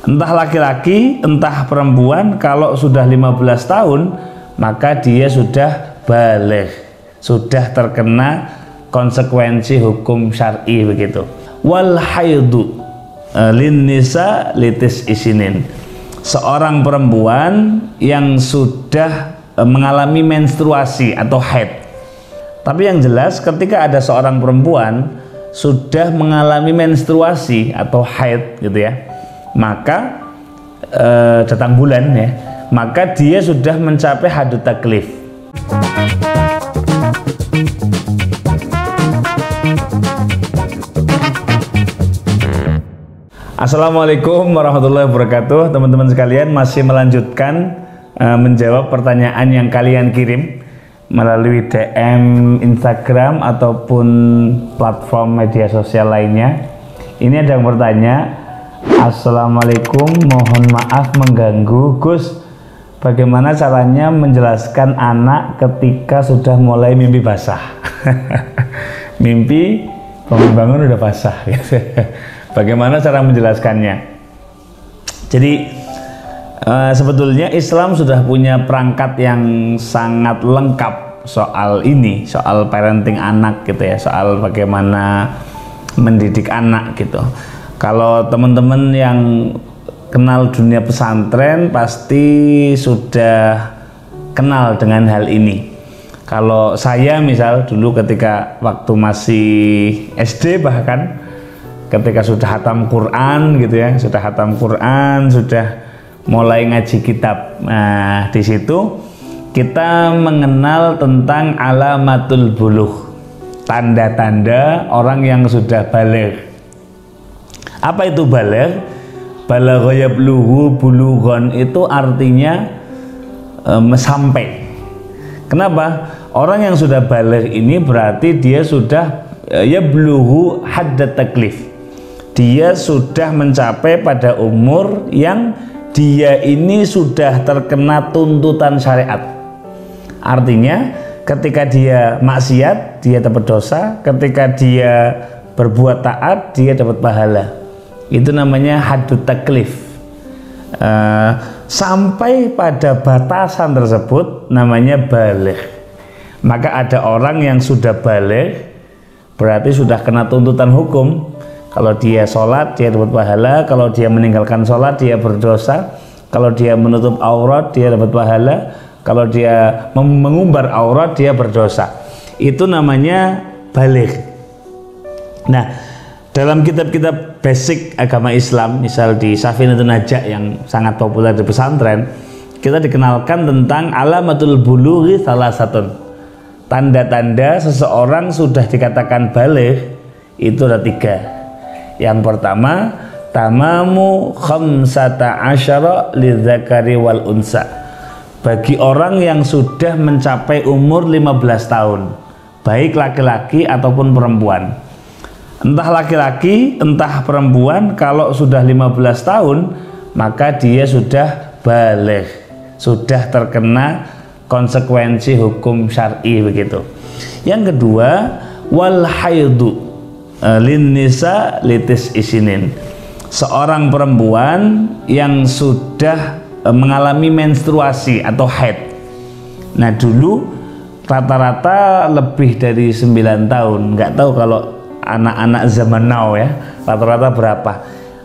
Entah laki-laki, entah perempuan, kalau sudah 15 tahun maka dia sudah baligh, sudah terkena konsekuensi hukum syar'i begitu. Wal haidu lin nisa litis isinin. Seorang perempuan yang sudah mengalami menstruasi atau haid. Tapi yang jelas ketika ada seorang perempuan sudah mengalami menstruasi atau haid gitu ya, maka datang bulan ya, maka dia sudah mencapai hadut taklif. Assalamualaikum warahmatullahi wabarakatuh. Teman-teman sekalian, masih melanjutkan menjawab pertanyaan yang kalian kirim melalui DM Instagram ataupun platform media sosial lainnya. Ini ada yang bertanya, Assalamualaikum, mohon maaf mengganggu Gus, bagaimana caranya menjelaskan anak ketika sudah mulai mimpi basah? Mimpi bangun-bangun udah basah gitu. Bagaimana cara menjelaskannya? Jadi sebetulnya Islam sudah punya perangkat yang sangat lengkap soal ini, soal parenting anak gitu ya, soal bagaimana mendidik anak gitu. Kalau teman-teman yang kenal dunia pesantren pasti sudah kenal dengan hal ini. Kalau saya misal dulu ketika waktu masih SD, bahkan ketika sudah hatam Quran gitu ya, sudah hatam Quran, sudah mulai ngaji kitab. Nah, di situ kita mengenal tentang alamatul bulugh, tanda-tanda orang yang sudah baligh. Apa itu baligh? Balagha yablughu bulughan itu artinya sampai. Kenapa? Orang yang sudah baligh ini berarti dia sudah yablughu haddat taklif. Dia sudah mencapai pada umur yang dia ini sudah terkena tuntutan syariat. Artinya ketika dia maksiat dia dapat dosa, ketika dia berbuat taat dia dapat pahala. Itu namanya hadut taklif. Sampai pada batasan tersebut namanya baligh. Maka ada orang yang sudah baligh berarti sudah kena tuntutan hukum. Kalau dia sholat dia dapat pahala, kalau dia meninggalkan sholat dia berdosa, kalau dia menutup aurat dia dapat pahala, kalau dia mengumbar aurat dia berdosa. Itu namanya baligh. Nah, dalam kitab-kitab basic agama Islam, misal di Safinatun Najah yang sangat populer di pesantren, kita dikenalkan tentang alamatul bulughi salasatun. Tanda-tanda seseorang sudah dikatakan baligh itu ada 3. Yang pertama, tamamu khamsata asyara lidzakari wal unsa. Bagi orang yang sudah mencapai umur 15 tahun, baik laki-laki ataupun perempuan. Entah laki-laki, entah perempuan, kalau sudah 15 tahun maka dia sudah baligh, sudah terkena konsekuensi hukum syar'i begitu. Yang kedua, wal haidu lin nisa litis isinin. Seorang perempuan yang sudah mengalami menstruasi atau haid. Nah, dulu rata-rata lebih dari 9 tahun. Nggak tahu kalau anak-anak zaman now ya rata-rata berapa.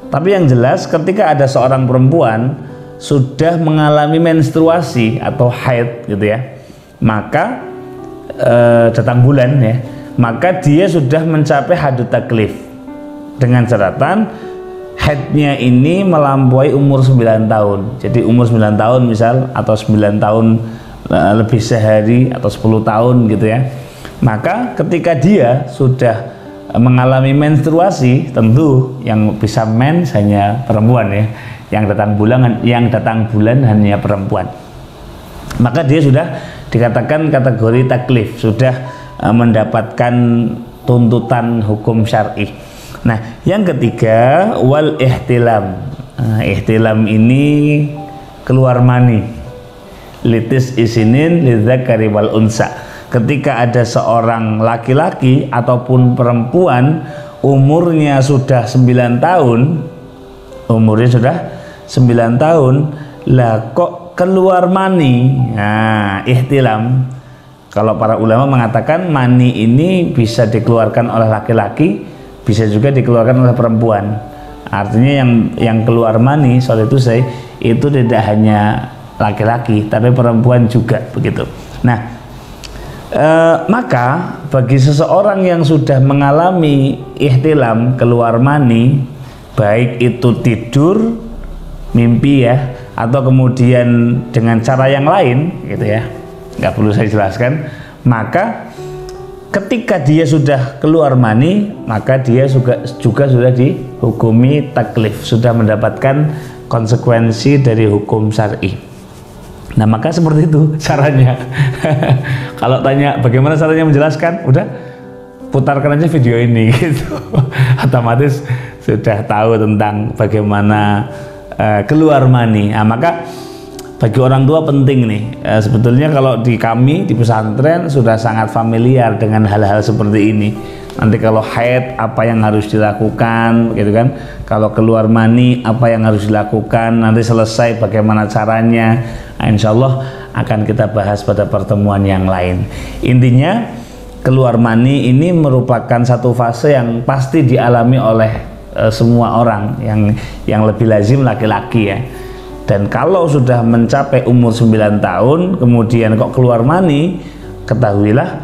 Tapi yang jelas ketika ada seorang perempuan sudah mengalami menstruasi atau haid gitu ya, maka datang bulan ya, maka dia sudah mencapai hadut taklif, dengan catatan haidnya ini melampaui umur 9 tahun. Jadi umur 9 tahun misal, atau 9 tahun lebih sehari, atau 10 tahun gitu ya, maka ketika dia sudah mengalami menstruasi, tentu yang bisa mens hanya perempuan ya, yang datang bulan hanya perempuan, maka dia sudah dikatakan kategori taklif, sudah mendapatkan tuntutan hukum syar'i. Nah, yang ketiga, wal ihtilam. Ihtilam ini keluar mani. Litis isinin lidzakari wal unsa. Ketika ada seorang laki-laki ataupun perempuan umurnya sudah 9 tahun, umurnya sudah 9 tahun, lah kok keluar mani. Nah, ihtilam. Kalau para ulama mengatakan mani ini bisa dikeluarkan oleh laki-laki, bisa juga dikeluarkan oleh perempuan. Artinya yang keluar mani soal itu tidak hanya laki-laki, tapi perempuan juga begitu. Nah, maka bagi seseorang yang sudah mengalami ihtilam keluar mani, baik itu tidur, mimpi ya, atau kemudian dengan cara yang lain gitu ya, nggak perlu saya jelaskan, maka ketika dia sudah keluar mani, maka dia juga sudah dihukumi taklif, sudah mendapatkan konsekuensi dari hukum syar'i. Nah, maka seperti itu caranya. Kalau tanya bagaimana caranya menjelaskan, udah putarkan aja video ini gitu. Otomatis sudah tahu tentang bagaimana keluar mani. Nah, maka bagi orang tua penting nih, sebetulnya kalau di kami di pesantren sudah sangat familiar dengan hal-hal seperti ini. Nanti kalau haid apa yang harus dilakukan gitu kan, kalau keluar mani apa yang harus dilakukan, nanti selesai bagaimana caranya. Nah, insya Allah akan kita bahas pada pertemuan yang lain. Intinya keluar mani ini merupakan satu fase yang pasti dialami oleh semua orang, yang lebih lazim laki-laki ya. Dan kalau sudah mencapai umur 9 tahun kemudian kok keluar mani, ketahuilah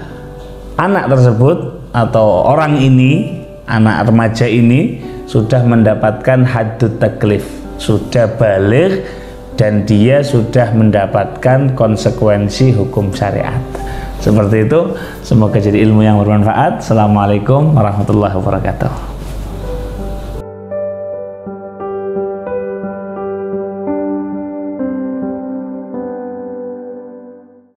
anak tersebut atau orang ini, anak remaja ini sudah mendapatkan haddut taklif, sudah baligh, dan dia sudah mendapatkan konsekuensi hukum syariat. Seperti itu, semoga jadi ilmu yang bermanfaat. Assalamualaikum warahmatullahi wabarakatuh.